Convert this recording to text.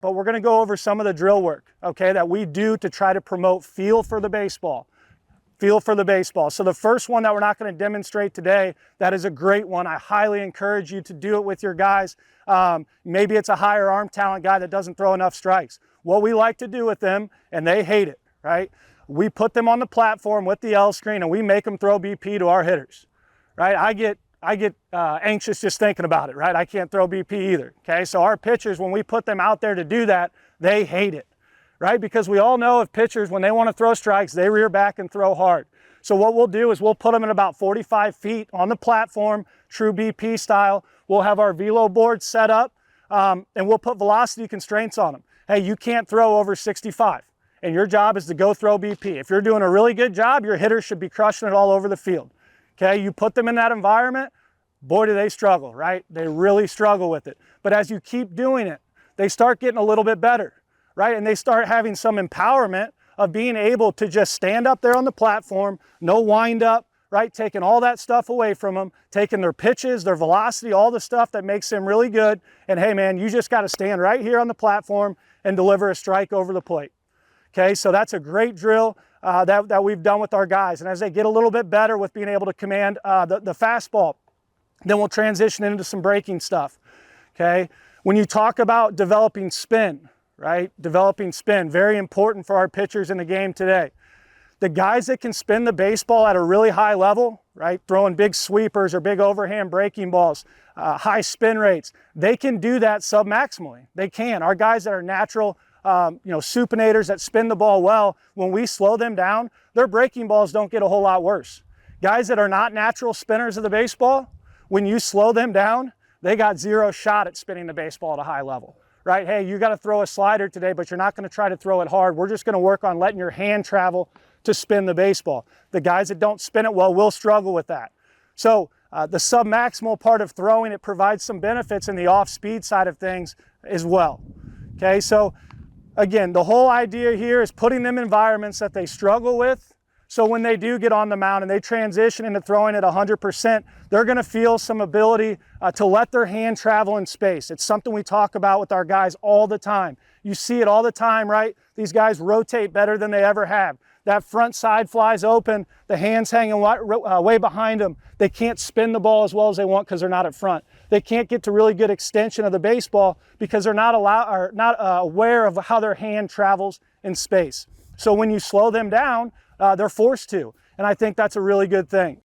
but we're gonna go over some of the drill work, okay, that we do to try to promote feel for the baseball. Feel for the baseball. So the first one that we're not going to demonstrate today, that is a great one. I highly encourage you to do it with your guys. Maybe it's a higher arm talent guy that doesn't throw enough strikes. What we like to do with them, and they hate it, right? We put them on the platform with the L screen and we make them throw BP to our hitters, right? I get anxious just thinking about it, right? I can't throw BP either, okay? So our pitchers, when we put them out there to do that, they hate it, right? Because we all know if pitchers, when they want to throw strikes, they rear back and throw hard. So what we'll do is we'll put them at about 45 feet on the platform, true BP style. We'll have our velo board set up and we'll put velocity constraints on them. Hey, you can't throw over 65 and your job is to go throw BP. If you're doing a really good job, your hitters should be crushing it all over the field. Okay, you put them in that environment, boy, do they struggle, right? They really struggle with it. But as you keep doing it, they start getting a little bit better. Right? And they start having some empowerment of being able to just stand up there on the platform, no wind up, right? Taking all that stuff away from them, taking their pitches, their velocity, all the stuff that makes them really good. And hey, man, you just got to stand right here on the platform and deliver a strike over the plate. Okay, so that's a great drill that we've done with our guys. And as they get a little bit better with being able to command the fastball, then we'll transition into some breaking stuff. Okay, when you talk about developing spin, right? Developing spin, very important for our pitchers in the game today. The guys that can spin the baseball at a really high level, right? Throwing big sweepers or big overhand breaking balls, high spin rates, they can do that submaximally. They can. Our guys that are natural, supinators that spin the ball well, when we slow them down, their breaking balls don't get a whole lot worse. Guys that are not natural spinners of the baseball, when you slow them down, they got zero shot at spinning the baseball at a high level. Right? Hey, you got to throw a slider today, but you're not going to try to throw it hard. We're just going to work on letting your hand travel to spin the baseball. The guys that don't spin it well will struggle with that. So the submaximal part of throwing, it provides some benefits in the off-speed side of things as well. Okay, so again, the whole idea here is putting them in environments that they struggle with. So when they do get on the mound and they transition into throwing at 100%, they're going to feel some ability to let their hand travel in space. It's something we talk about with our guys all the time. You see it all the time, right? These guys rotate better than they ever have. That front side flies open, the hands hanging way behind them. They can't spin the ball as well as they want because they're not at front. They can't get to really good extension of the baseball because they're not aware of how their hand travels in space. So when you slow them down, they're forced to, and I think that's a really good thing.